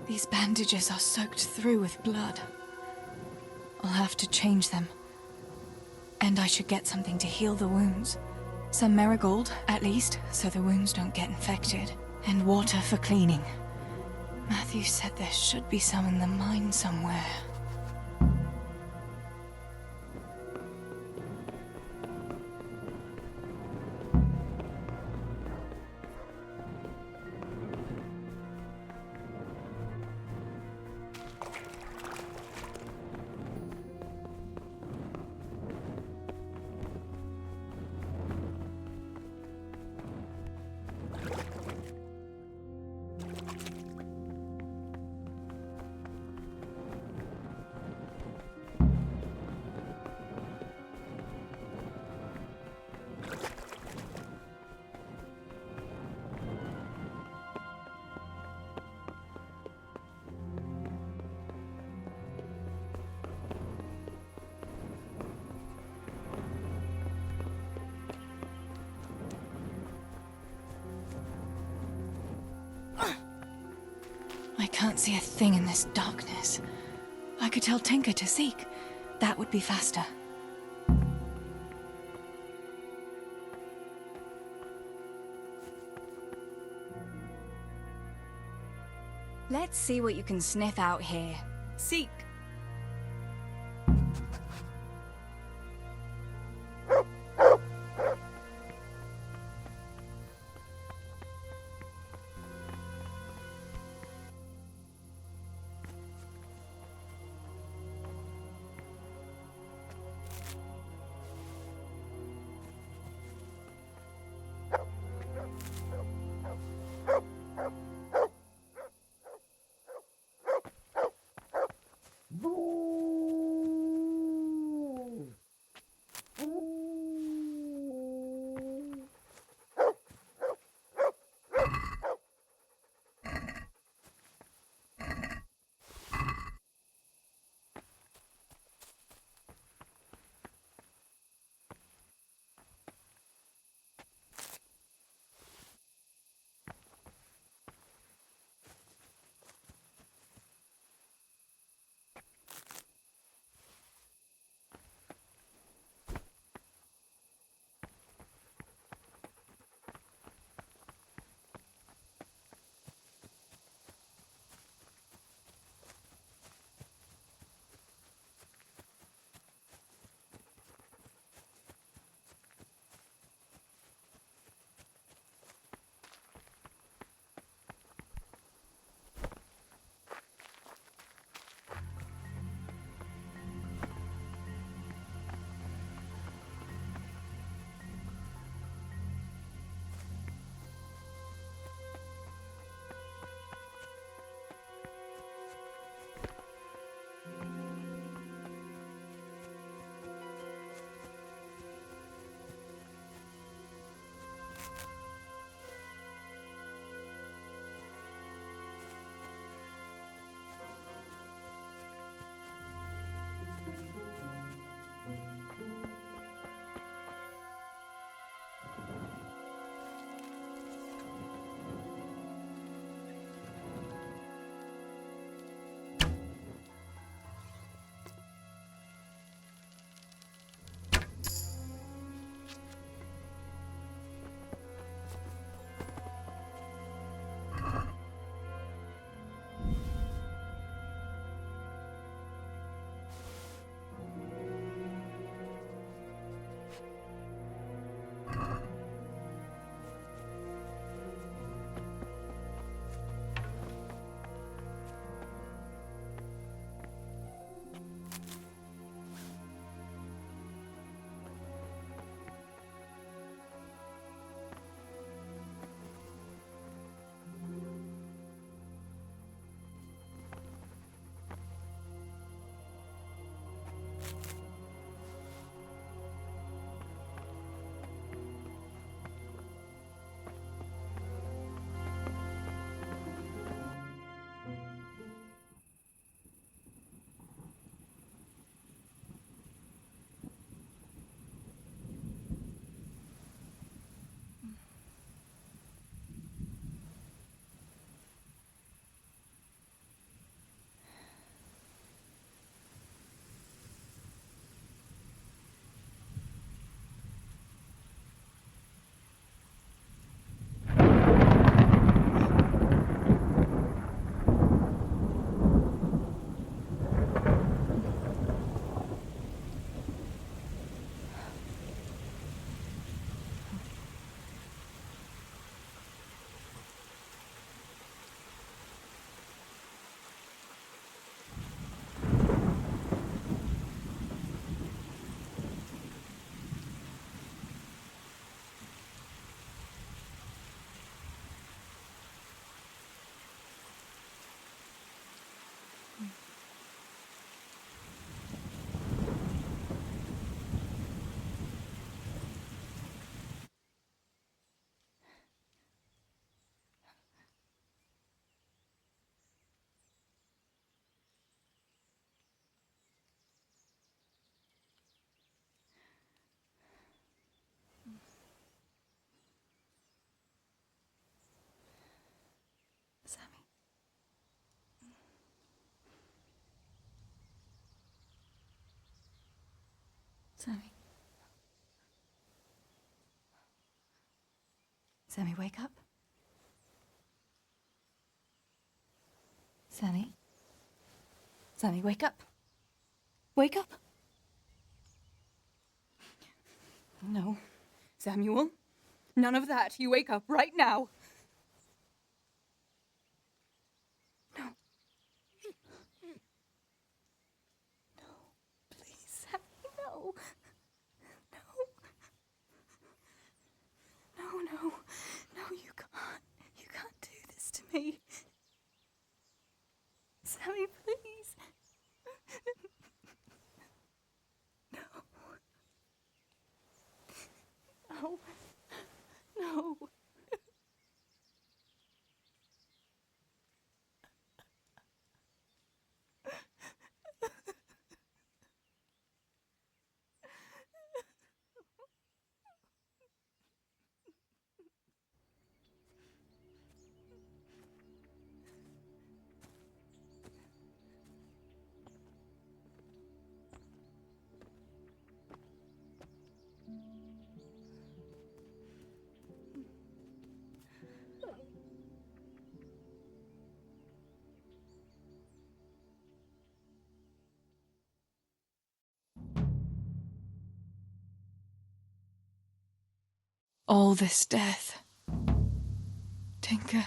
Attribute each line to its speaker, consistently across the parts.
Speaker 1: These bandages are soaked through with blood. I'll have to change them. And I should get something to heal the wounds. Some marigold, at least, so the wounds don't get infected. And water for cleaning. Matthew said there should be some in the mine somewhere. I can't see a thing in this darkness. I could tell Tinker to seek. That would be faster.
Speaker 2: Let's see what you can sniff out here. Seek.
Speaker 1: Sammy. Sammy, wake up. Sammy. Sammy, wake up. Wake up. No. Samuel. None of that. You wake up right now. No. No. Please, Sammy, no. No. No, you can't. You can't do this to me. Sammy, please. No. No. No. All this death. Tinker,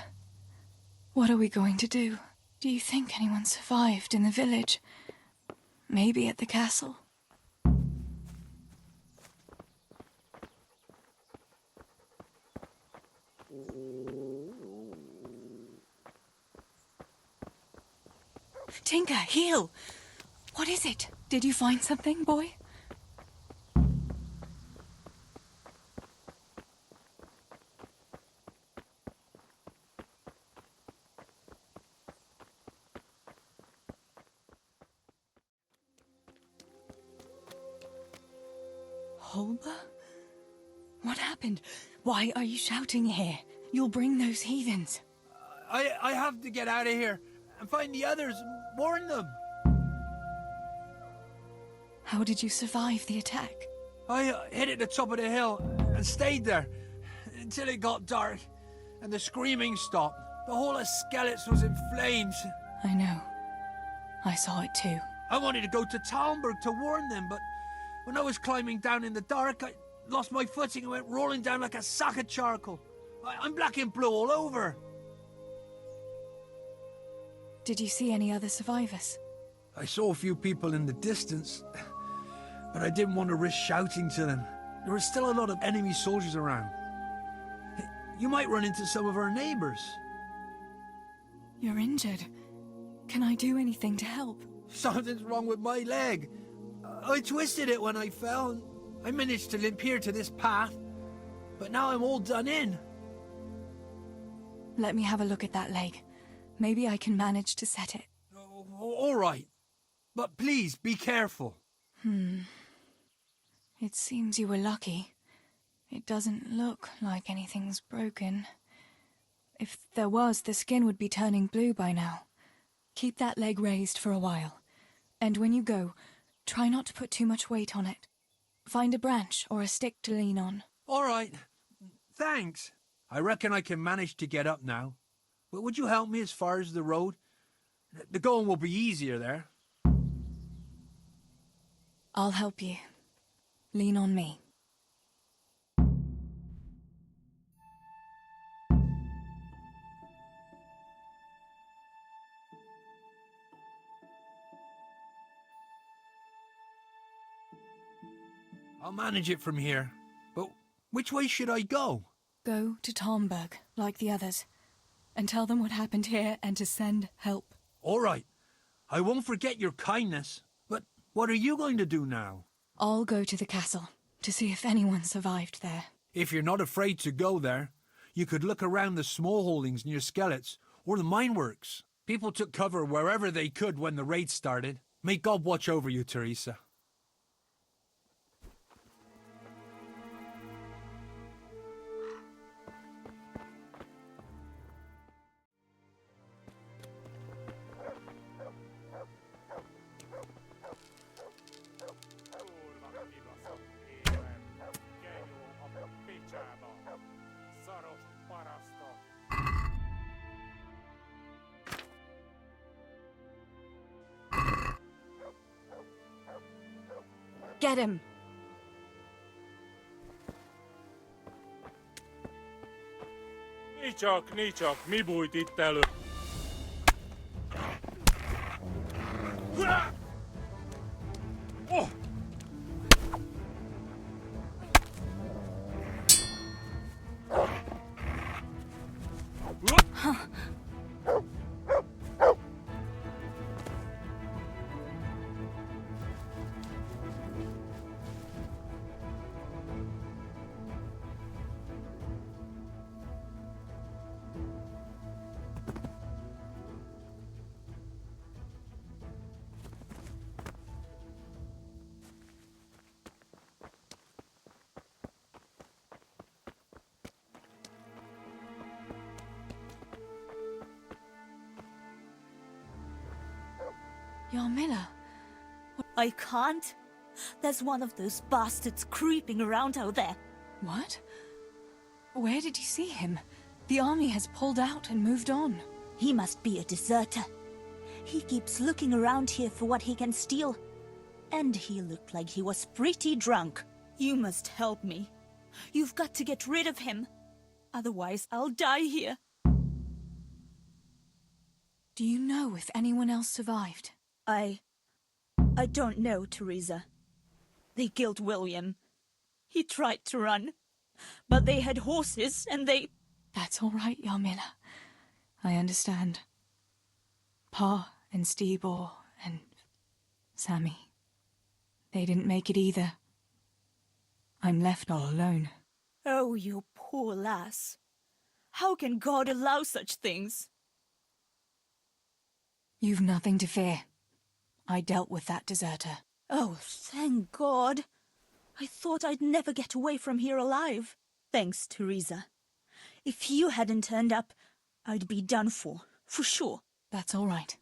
Speaker 1: what are we going to do? Do you think anyone survived in the village? Maybe at the castle? Tinker, heel! What is it? Did you find something, boy? Holba? What happened? Why are you shouting here? You'll bring those heathens.
Speaker 3: I have to get out of here and find the others and warn them.
Speaker 1: How did you survive the attack?
Speaker 3: I hid at the top of the hill and stayed there until it got dark and the screaming stopped. The whole of Skeleton was in flames.
Speaker 1: I know. I saw it too.
Speaker 3: I wanted to go to Talmberg to warn them, but when I was climbing down in the dark, I lost my footing and went rolling down like a sack of charcoal. I'm black and blue all over.
Speaker 1: Did you see any other survivors?
Speaker 3: I saw a few people in the distance, but I didn't want to risk shouting to them. There were still a lot of enemy soldiers around. You might run into some of our neighbors.
Speaker 1: You're injured. Can I do anything to help?
Speaker 3: Something's wrong with my leg. I twisted it when I fell, and I managed to limp here to this path, but now I'm all done in.
Speaker 1: Let me have a look at that leg. Maybe I can manage to set it.
Speaker 3: All right, but please be careful.
Speaker 1: It seems you were lucky. It doesn't look like anything's broken. If there was, the skin would be turning blue by now. Keep that leg raised for a while. And when you go, try not to put too much weight on it. Find a branch or a stick to lean on.
Speaker 3: All right, thanks. I reckon I can manage to get up now. But would you help me as far as the road? The going will be easier there.
Speaker 1: I'll help you. Lean on me.
Speaker 3: I'll manage it from here. But which way should I go?
Speaker 1: Go to Talmberg, like the others, and tell them what happened here and to send help.
Speaker 3: All right. I won't forget your kindness. But what are you going to do now?
Speaker 1: I'll go to the castle to see if anyone survived there.
Speaker 3: If you're not afraid to go there, you could look around the small holdings near Skeleton or the mine works. People took cover wherever they could when the raid started. May God watch over you, Teresa.
Speaker 2: Get him!
Speaker 4: Nicsak, mi bújt itt elő? Oh!
Speaker 1: Yarmila,
Speaker 5: I can't. There's one of those bastards creeping around out there.
Speaker 1: what? Where did you see him? The army has pulled out and moved on.
Speaker 5: He must be a deserter. He keeps looking around here for what he can steal. And he looked like he was pretty drunk. You must help me. You've got to get rid of him. Otherwise, I'll die here.
Speaker 1: Do you know if anyone else survived?
Speaker 5: I don't know, Teresa. They killed William. He tried to run. But they had horses and they...
Speaker 1: That's all right, Yarmila. I understand. Pa and Stibor and Sammy. They didn't make it either. I'm left all alone.
Speaker 5: Oh, you poor lass. How can God allow such things?
Speaker 1: You've nothing to fear. I dealt with that deserter.
Speaker 5: Oh, thank God. I thought I'd never get away from here alive. Thanks, Teresa. If you hadn't turned up, I'd be done for sure.
Speaker 1: That's all right.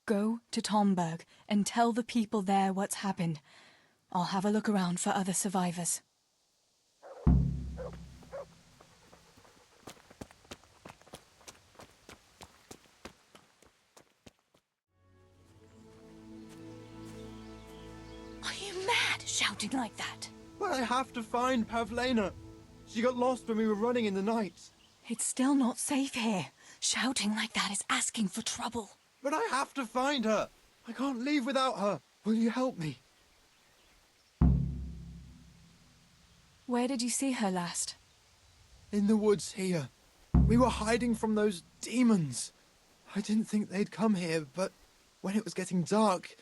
Speaker 1: Go to Tomberg and tell the people there what's happened. I'll have a look around for other survivors. Are you mad, shouting like that?
Speaker 6: But I have to find Pavlena. She got lost when we were running in the night.
Speaker 1: It's still not safe here. Shouting like that is asking for trouble.
Speaker 6: But I have to find her. I can't leave without her. Will you help me?
Speaker 1: Where did you see her last?
Speaker 6: In the woods here. We were hiding from those demons. I didn't think they'd come here, but when it was getting dark,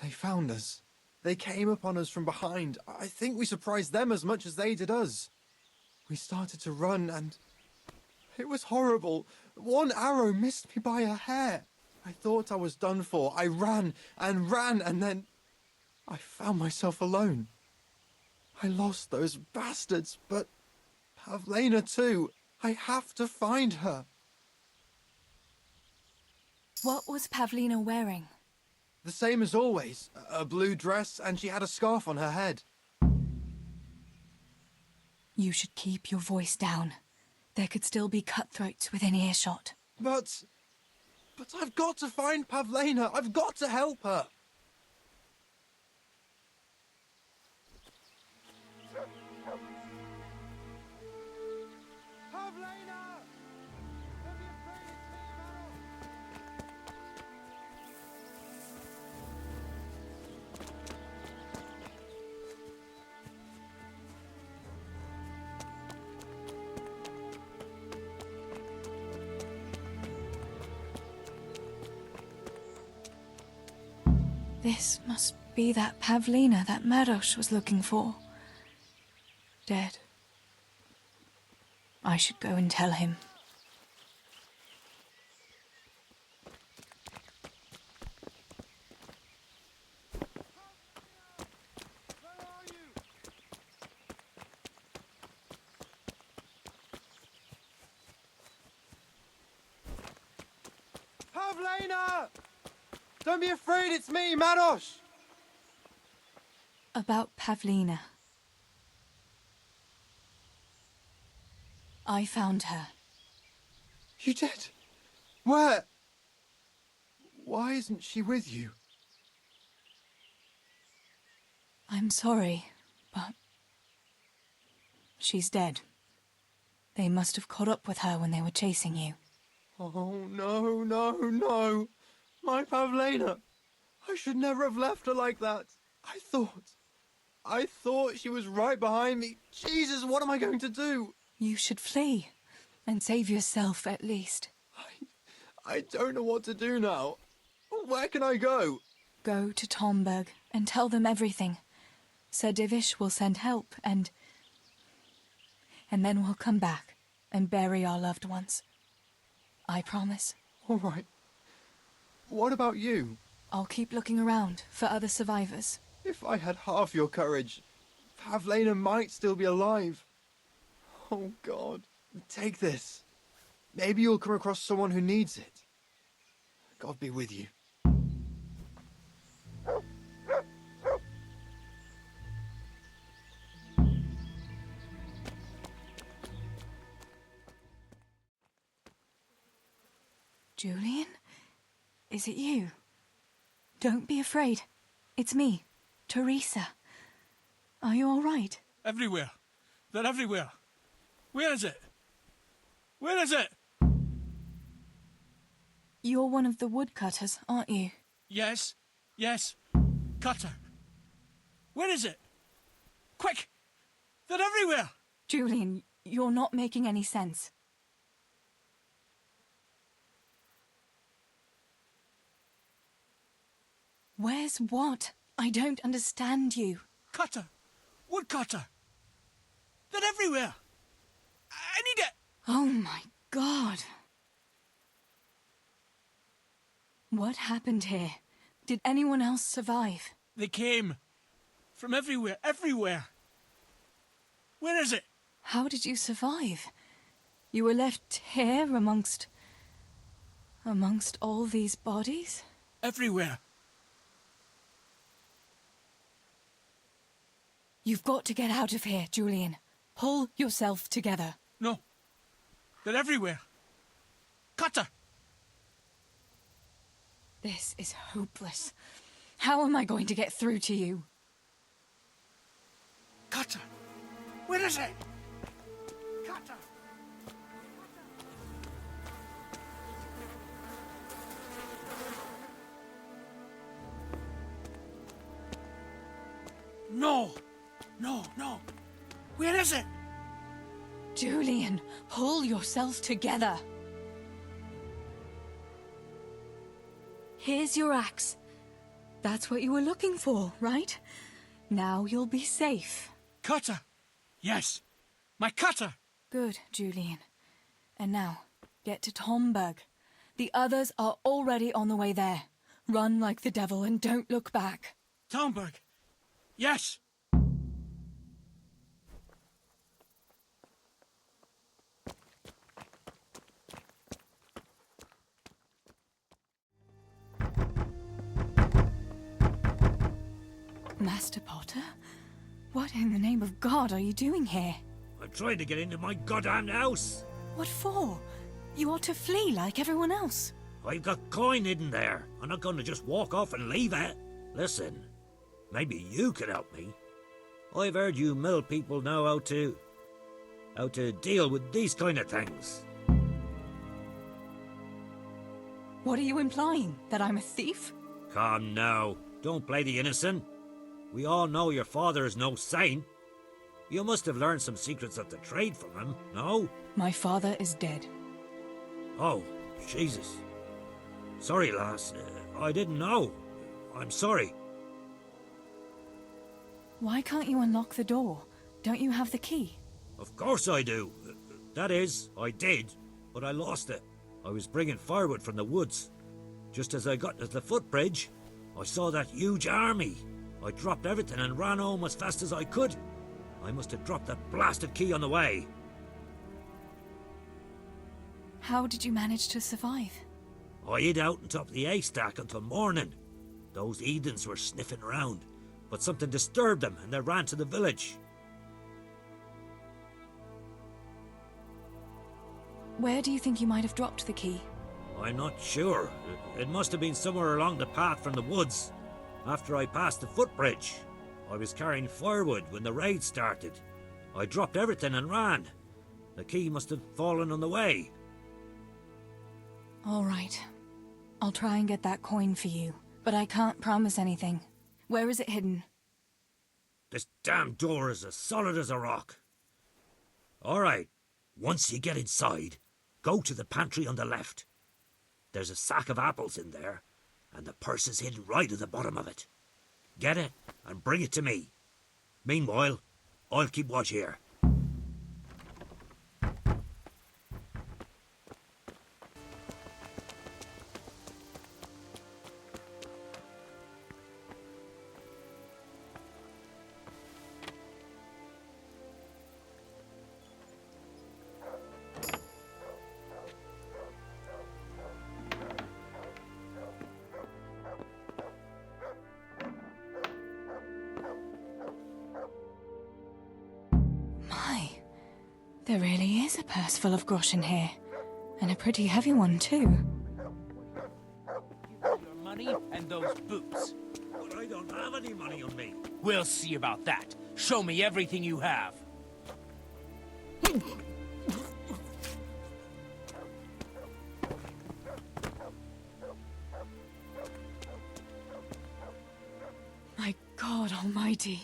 Speaker 6: they found us. They came upon us from behind. I think we surprised them as much as they did us. We started to run and it was horrible. One arrow missed me by a hair. I thought I was done for. I ran and ran and then I found myself alone. I lost those bastards, but Pavlena too. I have to find her.
Speaker 1: What was Pavlena wearing?
Speaker 6: The same as always. A blue dress and she had a scarf on her head.
Speaker 1: You should keep your voice down. There could still be cutthroats within earshot.
Speaker 6: But I've got to find Pavlena. I've got to help her. Pavlena! Don't be afraid, it's me, Mal.
Speaker 1: This must be that Pavlena that Maros was looking for. Dead. I should go and tell him.
Speaker 6: Pavlena! Don't be afraid, it's me, Maros!
Speaker 1: About Pavlena. I found her.
Speaker 6: You did? Where? Why isn't she with you?
Speaker 1: I'm sorry, but she's dead. They must have caught up with her when they were chasing you.
Speaker 6: Oh, no, no, no. My Pavlena. I should never have left her like that. I thought she was right behind me. Jesus, what am I going to do?
Speaker 1: You should flee and save yourself at least.
Speaker 6: I don't know what to do now. Where can I go?
Speaker 1: Go to Tomberg and tell them everything. Sir Divish will send help and then we'll come back and bury our loved ones. I promise.
Speaker 6: All right. What about you?
Speaker 1: I'll keep looking around for other survivors.
Speaker 6: If I had half your courage, Pavlena might still be alive. Oh, God. Take this. Maybe you'll come across someone who needs it. God be with you.
Speaker 1: Julian? Is it you? Don't be afraid. It's me, Teresa. Are you all right?
Speaker 3: Everywhere. They're everywhere. Where is it? Where is it?
Speaker 1: You're one of the woodcutters, aren't you?
Speaker 3: Yes. Yes. Cutter. Where is it? Quick! They're everywhere!
Speaker 1: Julian, you're not making any sense. Where's what? I don't understand you.
Speaker 3: Cutter! Woodcutter! They're everywhere! I need it!
Speaker 1: Oh my God. What happened here? Did anyone else survive?
Speaker 3: They came. From everywhere, everywhere. Where is it?
Speaker 1: How did you survive? You were left here amongst all these bodies?
Speaker 3: Everywhere.
Speaker 1: You've got to get out of here, Julian. Pull yourself together.
Speaker 3: No. They're everywhere. Cutter!
Speaker 1: This is hopeless. How am I going to get through to you?
Speaker 3: Cutter! Where is it? Cutter! No! No, no! Where is it?
Speaker 1: Julian, pull yourself together. Here's your axe. That's what you were looking for, right? Now you'll be safe.
Speaker 3: Cutter! Yes! My cutter!
Speaker 1: Good, Julian. And now, get to Tomberg. The others are already on the way there. Run like the devil and don't look back.
Speaker 3: Tomberg! Yes!
Speaker 1: Master Potter? What in the name of God are you doing here?
Speaker 7: I'm trying to get into my goddamn house.
Speaker 1: What for? You ought to flee like everyone else.
Speaker 7: I've got coin hidden there. I'm not going to just walk off and leave it. Listen, maybe you could help me. I've heard you mill people know how to deal with these kind of things.
Speaker 1: What are you implying? That I'm a thief?
Speaker 7: Come now, don't play the innocent. We all know your father is no saint. You must have learned some secrets of the trade from him, no?
Speaker 1: My father is dead.
Speaker 7: Oh, Jesus. Sorry, lass. I didn't know. I'm sorry.
Speaker 1: Why can't you unlock the door? Don't you have the key?
Speaker 7: Of course I do. That is, I did, but I lost it. I was bringing firewood from the woods. Just as I got to the footbridge, I saw that huge army. I dropped everything and ran home as fast as I could. I must have dropped that blasted key on the way.
Speaker 1: How did you manage to survive?
Speaker 7: I hid out on top of the haystack until morning. Those heathens were sniffing around, but something disturbed them and they ran to the village.
Speaker 1: Where do you think you might have dropped the key?
Speaker 7: I'm not sure. It must have been somewhere along the path from the woods. After I passed the footbridge, I was carrying firewood when the raid started. I dropped everything and ran. The key must have fallen on the way.
Speaker 1: All right. I'll try and get that coin for you, but I can't promise anything. Where is it hidden?
Speaker 7: This damn door is as solid as a rock. All right, once you get inside, go to the pantry on the left. There's a sack of apples in there, and the purse is hidden right at the bottom of it. Get it and bring it to me. Meanwhile, I'll keep watch here.
Speaker 1: There really is a purse full of groschen here. And a pretty heavy one, too.
Speaker 8: Your money and those boots.
Speaker 7: But I don't have any money on me.
Speaker 8: We'll see about that. Show me everything you have.
Speaker 1: My God almighty.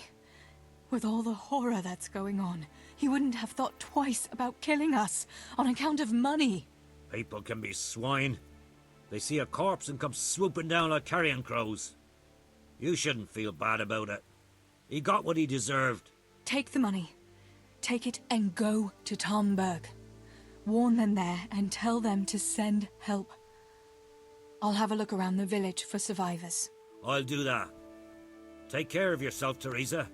Speaker 1: With all the horror that's going on, he wouldn't have thought twice about killing us on account of money.
Speaker 7: People can be swine. They see a corpse and come swooping down like carrion crows. You shouldn't feel bad about it. He got what he deserved.
Speaker 1: Take the money. Take it and go to Tomberg. Warn them there and tell them to send help. I'll have a look around the village for survivors.
Speaker 7: I'll do that. Take care of yourself, Teresa.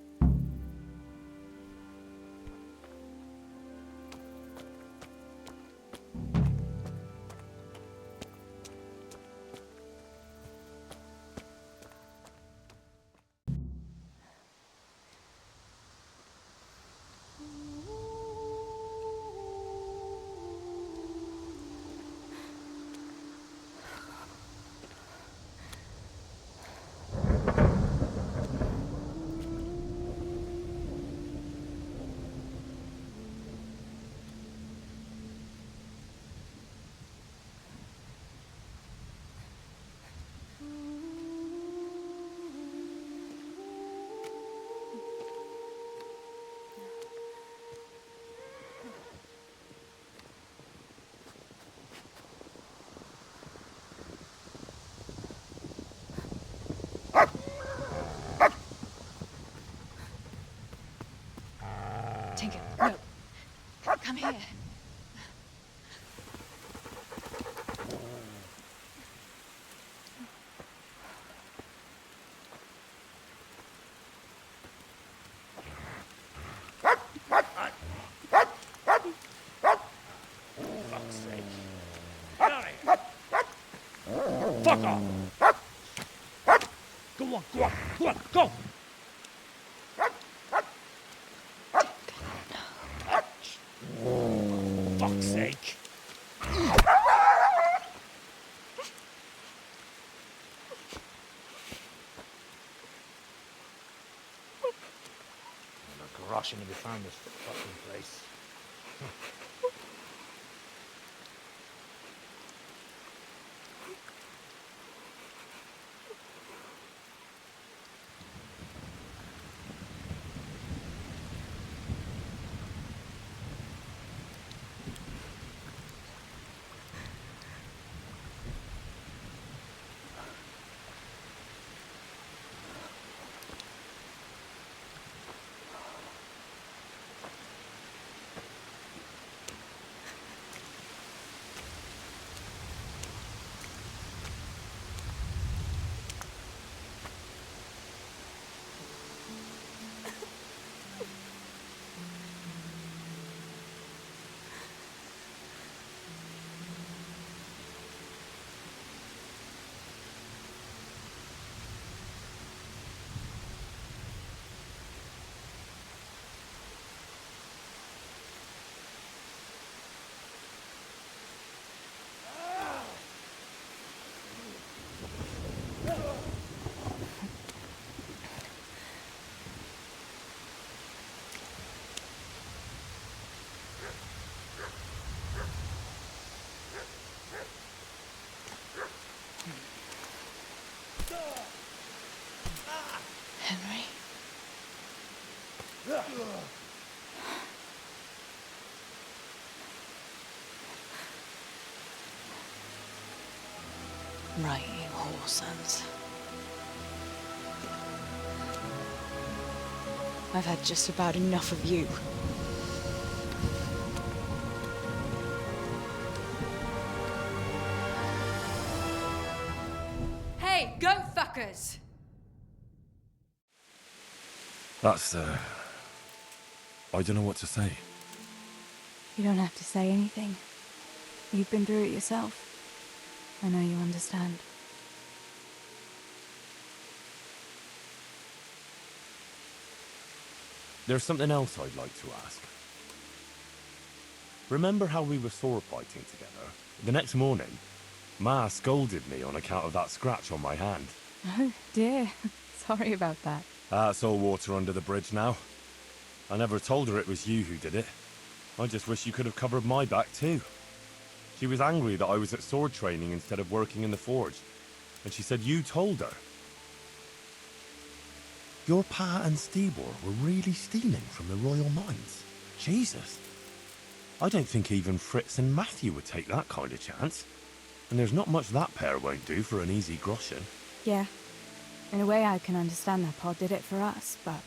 Speaker 1: Tinker, no. Come here.
Speaker 8: Fuck's sake. Get out of here. Fuck off. Go on, go on, go on, go! Fuck's sake. I'm not rushing to be found this fucking place.
Speaker 1: Right, you whoresons. I've had just about enough of you.
Speaker 2: Hey, go fuckers!
Speaker 8: That's, I don't know what to say.
Speaker 1: You don't have to say anything. You've been through it yourself. I know you understand.
Speaker 8: There's something else I'd like to ask. Remember how we were sword fighting together? The next morning, Ma scolded me on account of that scratch on my hand.
Speaker 1: Oh, dear. Sorry about that.
Speaker 8: That's all water under the bridge now. I never told her it was you who did it. I just wish you could have covered my back too. She was angry that I was at sword training instead of working in the forge, and she said you told her. Your pa and Stibor were really stealing from the royal mines. Jesus. I don't think even Fritz and Matthew would take that kind of chance. And there's not much that pair won't do for an easy groschen.
Speaker 1: Yeah. In a way, I can understand that Pa did it for us, but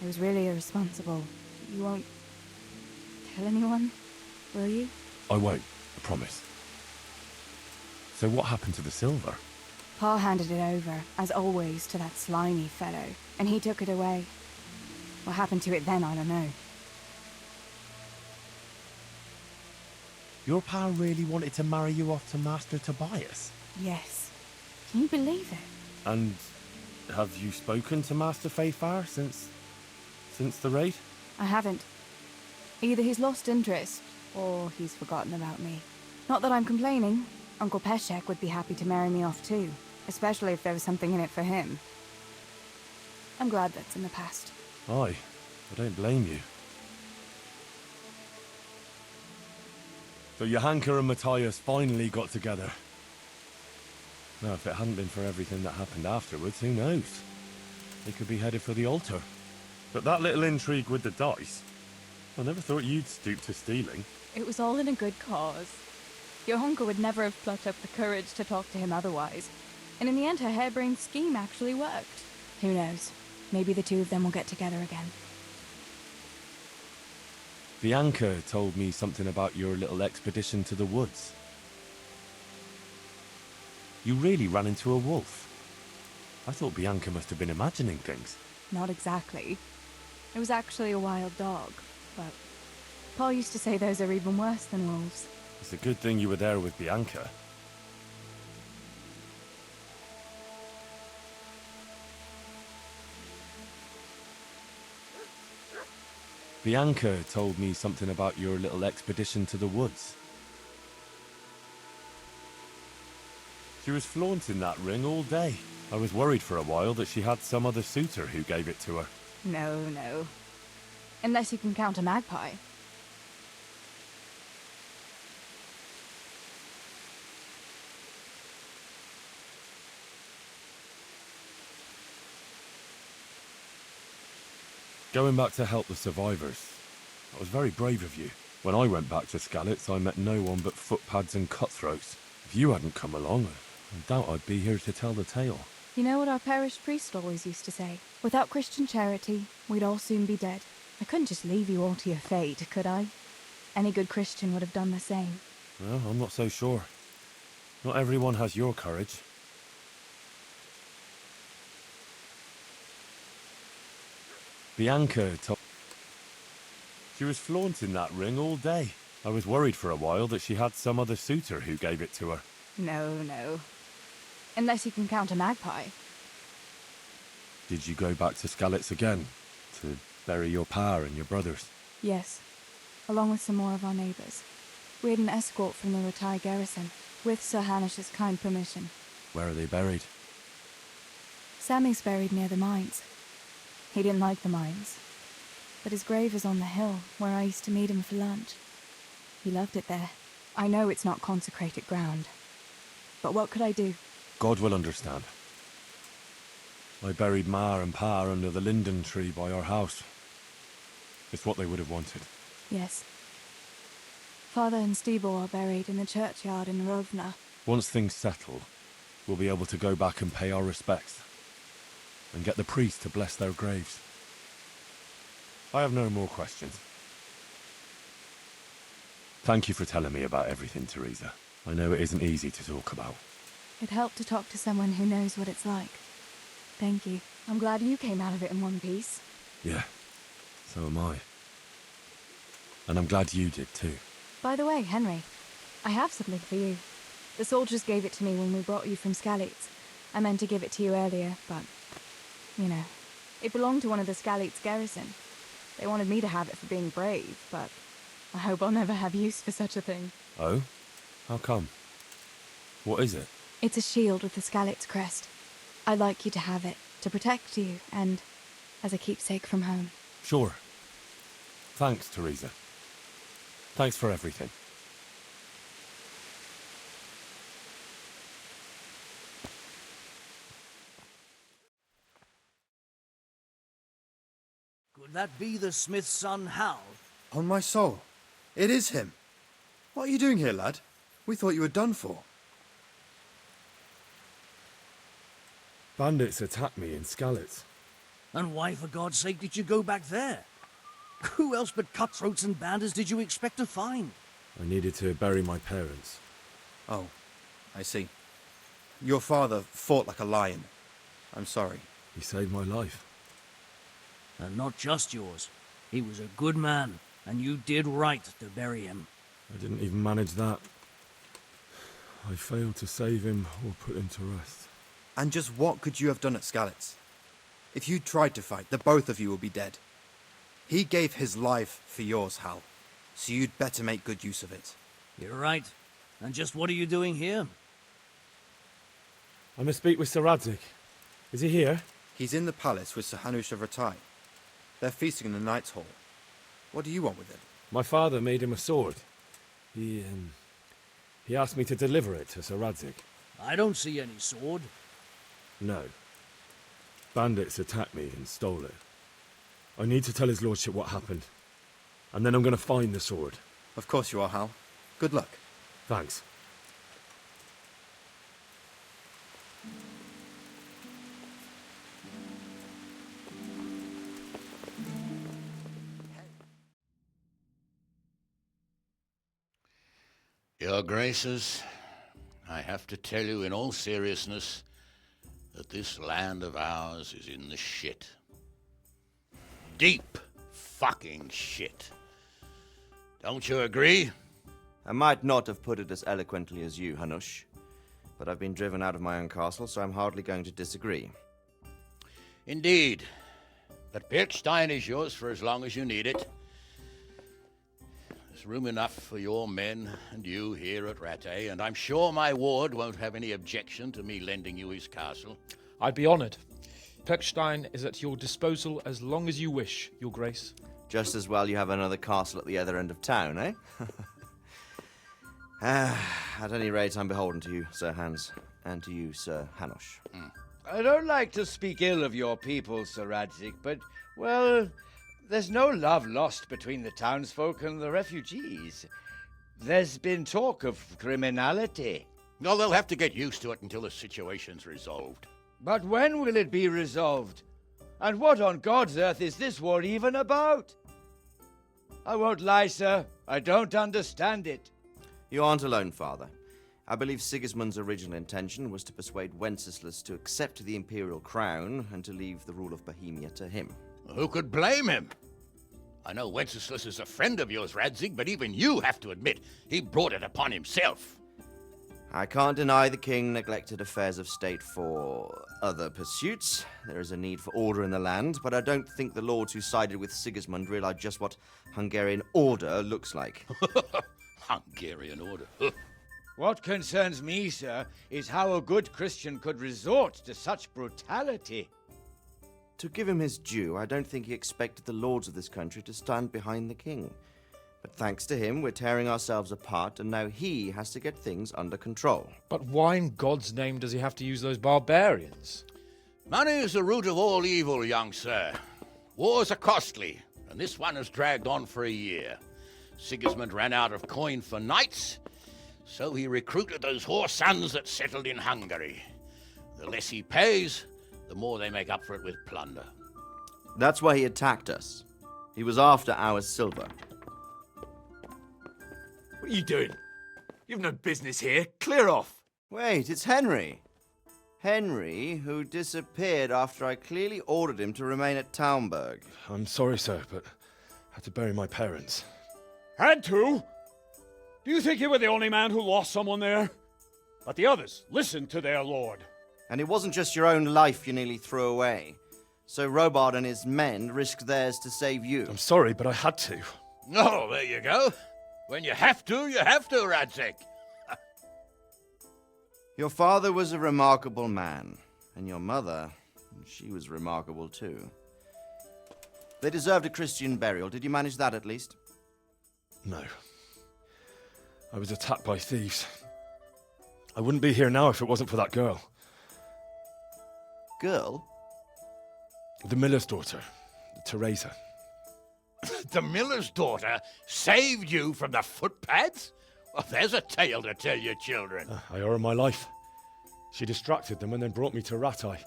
Speaker 1: it was really irresponsible. You won't tell anyone, will you?
Speaker 8: I won't, I promise. So what happened to the silver?
Speaker 1: Pa handed it over, as always, to that slimy fellow, and he took it away. What happened to it then, I don't know.
Speaker 8: Your pa really wanted to marry you off to Master Tobias?
Speaker 1: Yes. Can you believe it?
Speaker 8: And have you spoken to Master Faithfar since the raid?
Speaker 1: I haven't. Either he's lost interest, or he's forgotten about me. Not that I'm complaining. Uncle Peshek would be happy to marry me off too, especially if there was something in it for him. I'm glad that's in the past.
Speaker 8: Aye, I don't blame you. So Johanka and Matthias finally got together. Now, if it hadn't been for everything that happened afterwards, who knows? They could be headed for the altar. But that little intrigue with the dice, I never thought you'd stoop to stealing.
Speaker 1: It was all in a good cause. Your uncle would never have plucked up the courage to talk to him otherwise. And in the end, her harebrained scheme actually worked. Who knows? Maybe the two of them will get together again.
Speaker 8: Bianca told me something about your little expedition to the woods. You really ran into a wolf. I thought Bianca must have been imagining things.
Speaker 1: Not exactly. It was actually a wild dog, but Paul used to say those are even worse than wolves.
Speaker 8: It's a good thing you were there with Bianca. Bianca told me something about your little expedition to the woods. She was flaunting that ring all day. I was worried for a while that she had some other suitor who gave it to her.
Speaker 1: No, no. Unless you can count a magpie.
Speaker 8: Going back to help the survivors. That was very brave of you. When I went back to Skalitz, I met no one but footpads and cutthroats. If you hadn't come along, I doubt I'd be here to tell the tale.
Speaker 1: You know what our parish priest always used to say? Without Christian charity, we'd all soon be dead. I couldn't just leave you all to your fate, could I? Any good Christian would have done the same.
Speaker 8: Well, I'm not so sure. Not everyone has your courage. Bianca told... She was flaunting that ring all day. I was worried for a while that she had some other suitor who gave it to her.
Speaker 1: No, no. Unless you can count a magpie.
Speaker 8: Did you go back to Skalitz again? To bury your pa and your brothers?
Speaker 1: Yes. Along with some more of our neighbours. We had an escort from the retired garrison, with Sir Hanish's kind permission.
Speaker 8: Where are they buried?
Speaker 1: Sammy's buried near the mines. He didn't like the mines. But his grave is on the hill, where I used to meet him for lunch. He loved it there. I know it's not consecrated ground. But what could I do?
Speaker 8: God will understand. I buried Ma and Pa under the linden tree by our house. It's what they would have wanted.
Speaker 1: Yes. Father and Stibor are buried in the churchyard in Rovna.
Speaker 8: Once things settle, we'll be able to go back and pay our respects. And get the priest to bless their graves. I have no more questions. Thank you for telling me about everything, Teresa. I know it isn't easy to talk about.
Speaker 1: It helped to talk to someone who knows what it's like. Thank you.
Speaker 2: I'm glad you came out of it in one piece.
Speaker 8: Yeah, so am I. And I'm glad you did too.
Speaker 1: By the way, Henry, I have something for you. The soldiers gave it to me when we brought you from Skalitz. I meant to give it to you earlier, but, you know, it belonged to one of the Skalitz garrison. They wanted me to have it for being brave, but I hope I'll never have use for such a thing.
Speaker 8: Oh? How come? What is it?
Speaker 1: It's a shield with the Skalitz crest. I'd like you to have it, to protect you, and as a keepsake from home.
Speaker 8: Sure. Thanks, Teresa. Thanks for everything.
Speaker 9: Could that be the smith's son, Hal?
Speaker 6: On my soul. It is him. What are you doing here, lad? We thought you were done for.
Speaker 8: Bandits attacked me in Skalitz.
Speaker 9: And why, for God's sake, did you go back there? Who else but cutthroats and bandits did you expect to find?
Speaker 8: I needed to bury my parents.
Speaker 6: Oh, I see. Your father fought like a lion. I'm sorry.
Speaker 8: He saved my life.
Speaker 9: And not just yours. He was a good man, and you did right to bury him.
Speaker 8: I didn't even manage that. I failed to save him or put him to rest.
Speaker 6: And just what could you have done at Skalitz? If you tried to fight, the both of you will be dead. He gave his life for yours, Hal. So you'd better make good use of it.
Speaker 9: You're right. And just what are you doing here?
Speaker 8: I must speak with Sir Radzig. Is he here?
Speaker 6: He's in the palace with Sir Hanush of Ratai. They're feasting in the Knight's Hall. What do you want with it?
Speaker 8: My father made him a sword. He asked me to deliver it to Sir Radzig.
Speaker 9: I don't see any sword.
Speaker 8: No. Bandits attacked me and stole it. I need to tell his lordship what happened. And then I'm going to find the sword.
Speaker 6: Of course you are, Hal. Good luck.
Speaker 8: Thanks.
Speaker 10: Your Graces, I have to tell you in all seriousness that this land of ours is in the shit. Deep fucking shit. Don't you agree?
Speaker 11: I might not have put it as eloquently as you, Hanush, but I've been driven out of my own castle, so I'm hardly going to disagree.
Speaker 10: Indeed. But Pirkstein is yours for as long as you need it. There's room enough for your men and you here at Rattay, and I'm sure my ward won't have any objection to me lending you his castle.
Speaker 12: I'd be honoured. Pirkstein is at your disposal as long as you wish, Your Grace.
Speaker 11: Just as well you have another castle at the other end of town, eh? At any rate, I'm beholden to you, Sir Hans, and to you, Sir Hanush.
Speaker 13: I don't like to speak ill of your people, Sir Radzig, but, well, there's no love lost between the townsfolk and the refugees. There's been talk of criminality.
Speaker 10: No, they'll have to get used to it until the situation's resolved.
Speaker 13: But when will it be resolved? And what on God's earth is this war even about? I won't lie, sir. I don't understand it.
Speaker 11: You aren't alone, Father. I believe Sigismund's original intention was to persuade Wenceslas to accept the imperial crown and to leave the rule of Bohemia to him.
Speaker 10: Who could blame him? I know Wenceslas is a friend of yours, Radzig, but even you have to admit he brought it upon himself.
Speaker 11: I can't deny the king neglected affairs of state for other pursuits. There is a need for order in the land, but I don't think the lords who sided with Sigismund realized just what Hungarian order looks like.
Speaker 10: Hungarian order?
Speaker 13: What concerns me, sir, is how a good Christian could resort to such brutality.
Speaker 11: To give him his due, I don't think he expected the lords of this country to stand behind the king. But thanks to him, we're tearing ourselves apart, and now he has to get things under control.
Speaker 12: But why in God's name does he have to use those barbarians?
Speaker 10: Money is the root of all evil, young sir. Wars are costly, and this one has dragged on for a year. Sigismund ran out of coin for knights, so he recruited those whore sons that settled in Hungary. The less he pays, the more they make up for it with plunder.
Speaker 11: That's why he attacked us. He was after our silver.
Speaker 3: What are you doing? You've no business here. Clear off.
Speaker 11: Wait, it's Henry. Henry, who disappeared after I clearly ordered him to remain at Townburg.
Speaker 8: I'm sorry, sir, but I had to bury my parents.
Speaker 4: Had to? Do you think you were the only man who lost someone there? But the others listened to their lord.
Speaker 11: And it wasn't just your own life you nearly threw away. So Robard and his men risked theirs to save you.
Speaker 8: I'm sorry, but I had to.
Speaker 10: Oh, there you go. When you have to, Radzig.
Speaker 11: Your father was a remarkable man, and your mother, she was remarkable too. They deserved a Christian burial. Did you manage that at least?
Speaker 8: No. I was attacked by thieves. I wouldn't be here now if it wasn't for that girl.
Speaker 11: Girl?
Speaker 8: The miller's daughter, Teresa.
Speaker 10: The miller's daughter saved you from the footpads? Well, there's a tale to tell your children.
Speaker 8: I owe her my life. She distracted them and then brought me to Rattay.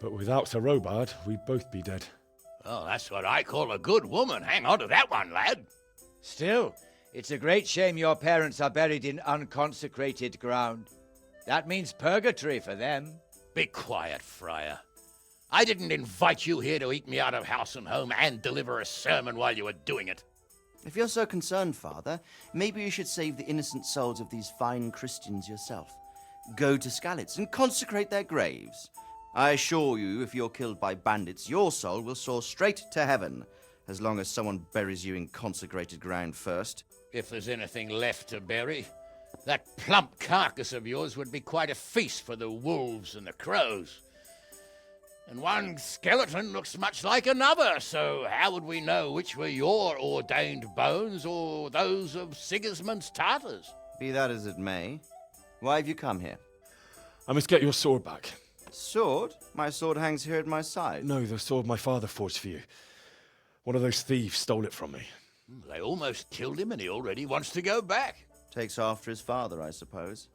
Speaker 8: But without Sir Robard, we'd both be dead.
Speaker 10: Oh, that's what I call a good woman. Hang on to that one, lad.
Speaker 13: Still, it's a great shame your parents are buried in unconsecrated ground. That means purgatory for them.
Speaker 10: Be quiet, Friar. I didn't invite you here to eat me out of house and home and deliver a sermon while you were doing it.
Speaker 11: If you're so concerned, Father, maybe you should save the innocent souls of these fine Christians yourself. Go to Skalitz and consecrate their graves. I assure you, if you're killed by bandits, your soul will soar straight to heaven, as long as someone buries you in consecrated ground first.
Speaker 10: If there's anything left to bury, that plump carcass of yours would be quite a feast for the wolves and the crows. And one skeleton looks much like another, so how would we know which were your ordained bones or those of Sigismund's Tartars?
Speaker 11: Be that as it may, why have you come here?
Speaker 8: I must get your sword back.
Speaker 11: Sword? My sword hangs here at my side.
Speaker 8: No, the sword my father forged for you. One of those thieves stole it from me.
Speaker 10: They almost killed him and he already wants to go back.
Speaker 11: Takes after his father, I suppose.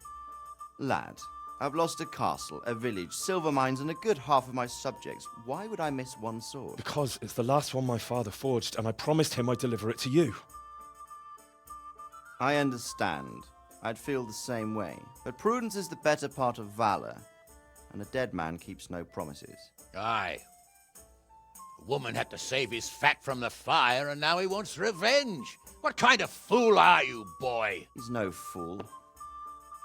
Speaker 11: Lad, I've lost a castle, a village, silver mines, and a good half of my subjects. Why would I miss one sword?
Speaker 8: Because it's the last one my father forged, and I promised him I'd deliver it to you.
Speaker 11: I understand. I'd feel the same way. But prudence is the better part of valor, and a dead man keeps no promises.
Speaker 10: Aye. A woman had to save his fat from the fire, and now he wants revenge. What kind of fool are you, boy?
Speaker 11: He's no fool.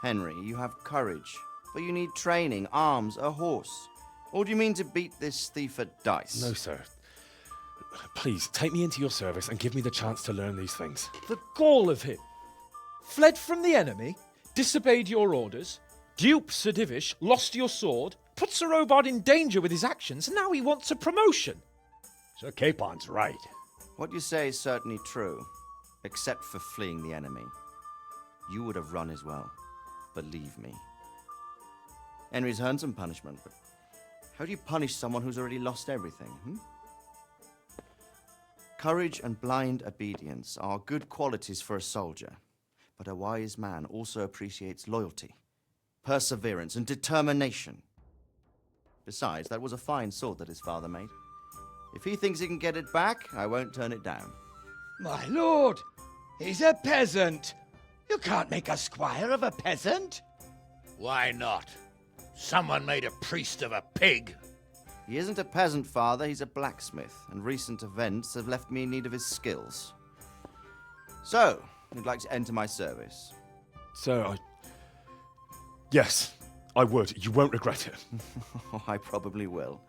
Speaker 11: Henry, you have courage, but you need training, arms, a horse. Or do you mean to beat this thief at dice?
Speaker 8: No, sir. Please, take me into your service and give me the chance to learn these things.
Speaker 12: The gall of him. Fled from the enemy, disobeyed your orders, duped Sir Divish, lost your sword, put Sir Robard in danger with his actions, and now he wants a promotion.
Speaker 4: Sir Capon's right.
Speaker 11: What you say is certainly true, except for fleeing the enemy. You would have run as well. Believe me. Henry's earned some punishment, but how do you punish someone who's already lost everything, Courage and blind obedience are good qualities for a soldier, but a wise man also appreciates loyalty, perseverance, and determination. Besides, that was a fine sword that his father made. If he thinks he can get it back, I won't turn it down.
Speaker 13: My lord, he's a peasant. You can't make a squire of a peasant.
Speaker 10: Why not? Someone made a priest of a pig.
Speaker 11: He isn't a peasant, Father. He's a blacksmith, and recent events have left me in need of his skills. So, you'd like to enter my service?
Speaker 8: Sir, Yes, I would. You won't regret it.
Speaker 11: Oh, I probably will.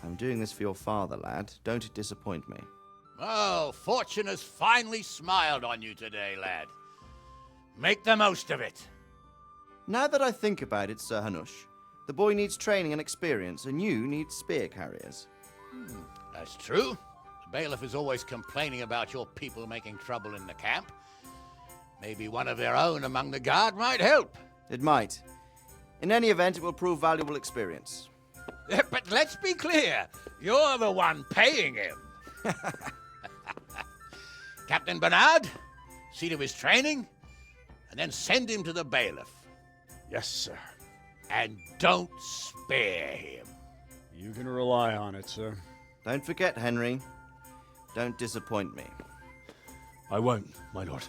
Speaker 11: I'm doing this for your father, lad. Don't disappoint me.
Speaker 10: Oh, fortune has finally smiled on you today, lad. Make the most of it.
Speaker 11: Now that I think about it, Sir Hanush, the boy needs training and experience, and you need spear carriers.
Speaker 10: That's true. The bailiff is always complaining about your people making trouble in the camp. Maybe one of their own among the guard might help.
Speaker 11: It might. In any event, it will prove valuable experience.
Speaker 10: But let's be clear. You're the one paying him. Captain Bernard, see to his training, and then send him to the bailiff.
Speaker 4: Yes, sir.
Speaker 10: and don't spare him.
Speaker 4: You can rely on it, sir.
Speaker 11: Don't forget, Henry. Don't disappoint me.
Speaker 3: I won't, my lord.